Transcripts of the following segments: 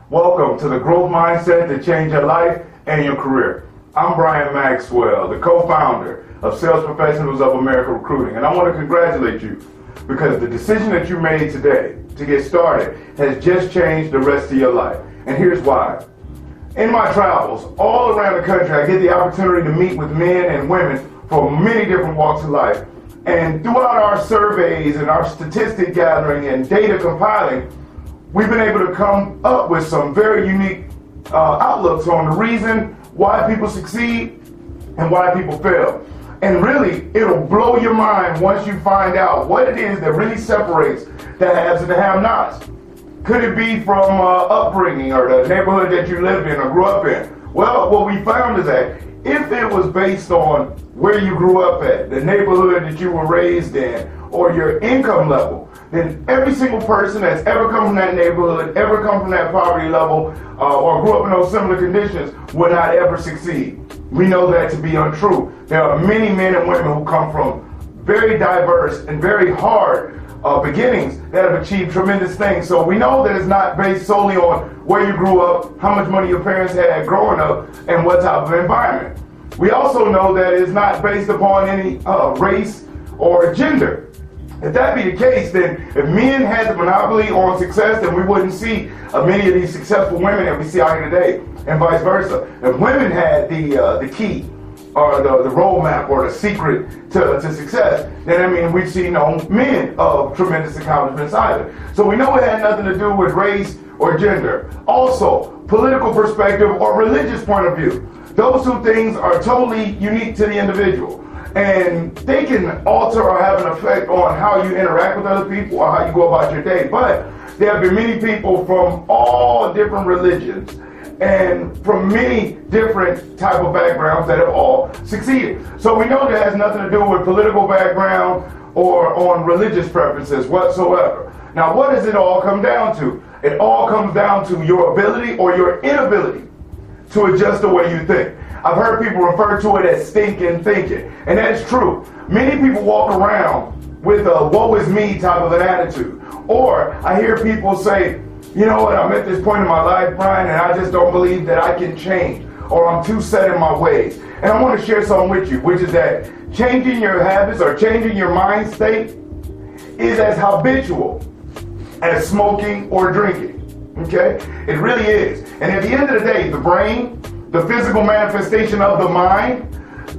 Welcome to the growth mindset to change your life and your career. I'm Bbrian Maxwell, the co-founder of Sales Professionals of America Recruiting, and I want to congratulate you because the decision that you made today to get started has just changed the rest of your life. And here's why. In my travels all around the country, I get the opportunity to meet with men and women from many different walks of life. And throughout our surveys and our statistic gathering and data compiling, we've been able to come up with some very unique outlooks on the reason why people succeed and why people fail. And really, it'll blow your mind once you find out what it is that really separates the haves and the have-nots. Could it be from upbringing or the neighborhood that you lived in or grew up in? Well, what we found is that if it was based on where you grew up at, the neighborhood that you were raised in, or your income level, then every single person that's ever come from that neighborhood, ever come from that poverty level, or grew up in those similar conditions would not ever succeed. We know that to be untrue. There are many men and women who come from very diverse and very hard beginnings that have achieved tremendous things. So we know that it's not based solely on where you grew up, how much money your parents had growing up, and what type of environment. We also know that it's not based upon any race or gender. If that be the case, then if men had the monopoly on success, then we wouldn't see many of these successful women that we see out here today, and vice versa. If women had the key, or the roadmap, or the secret to success, then I mean we'd see no men of tremendous accomplishments either. So we know it had nothing to do with race or gender. Also, political perspective or religious point of view. Those two things are totally unique to the individual. And they can alter or have an effect on how you interact with other people or how you go about your day. But there have been many people from all different religions and from many different type of backgrounds that have all succeeded. So we know that has nothing to do with political background or on religious preferences whatsoever. Now, what does it all come down to? It all comes down to your ability or your inability to adjust the way you think. I've heard people refer to it as stinking thinking, and that's true. Many people walk around with a woe is me type of an attitude. Or I hear people say, you know what, I'm at this point in my life, Bbrian, and I just don't believe that I can change, or I'm too set in my ways. And I want to share something with you, which is that changing your habits or changing your mind state is as habitual as smoking or drinking. Okay? It really is. And at the end of the day, the brain, the physical manifestation of the mind,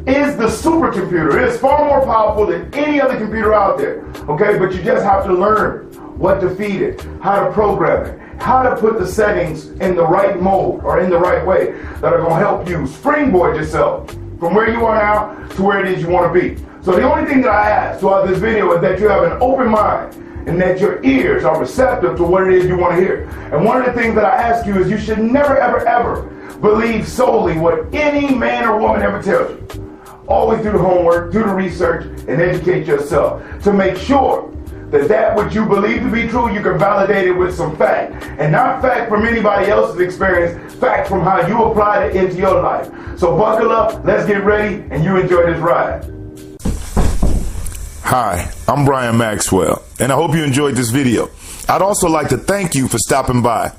is the supercomputer. It is far more powerful than any other computer out there. Okay? But you just have to learn what to feed it, how to program it, how to put the settings in the right mode or in the right way that are going to help you springboard yourself from where you are now to where it is you want to be. So the only thing that I ask throughout this video is that you have an open mind and that your ears are receptive to what it is you want to hear. And one of the things that I ask you is you should never, ever, ever believe solely what any man or woman ever tells you. Always do the homework, do the research, and educate yourself to make sure that what you believe to be true, you can validate it with some fact. And not fact from anybody else's experience, fact from how you applied it into your life. So buckle up, let's get ready, and you enjoy this ride. Hi, I'm Bbrian Maxwell, and I hope you enjoyed this video. I'd also like to thank you for stopping by.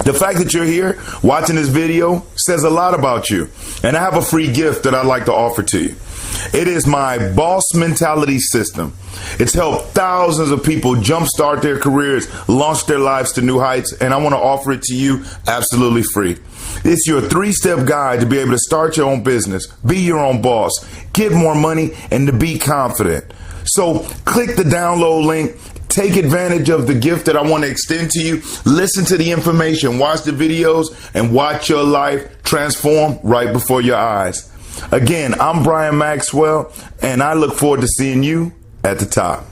The fact that you're here watching this video says a lot about you, and I have a free gift that I'd like to offer to you. It is my boss mentality system. It's helped thousands of people jumpstart their careers, launch their lives to new heights, and I want to offer it to you absolutely free. It's your 3-step guide to be able to start your own business, be your own boss, get more money, and to be confident. So click the download link. Take advantage of the gift that I want to extend to you. Listen to the information, watch the videos, and watch your life transform right before your eyes. Again, I'm Bbrian Maxwell, and I look forward to seeing you at the top.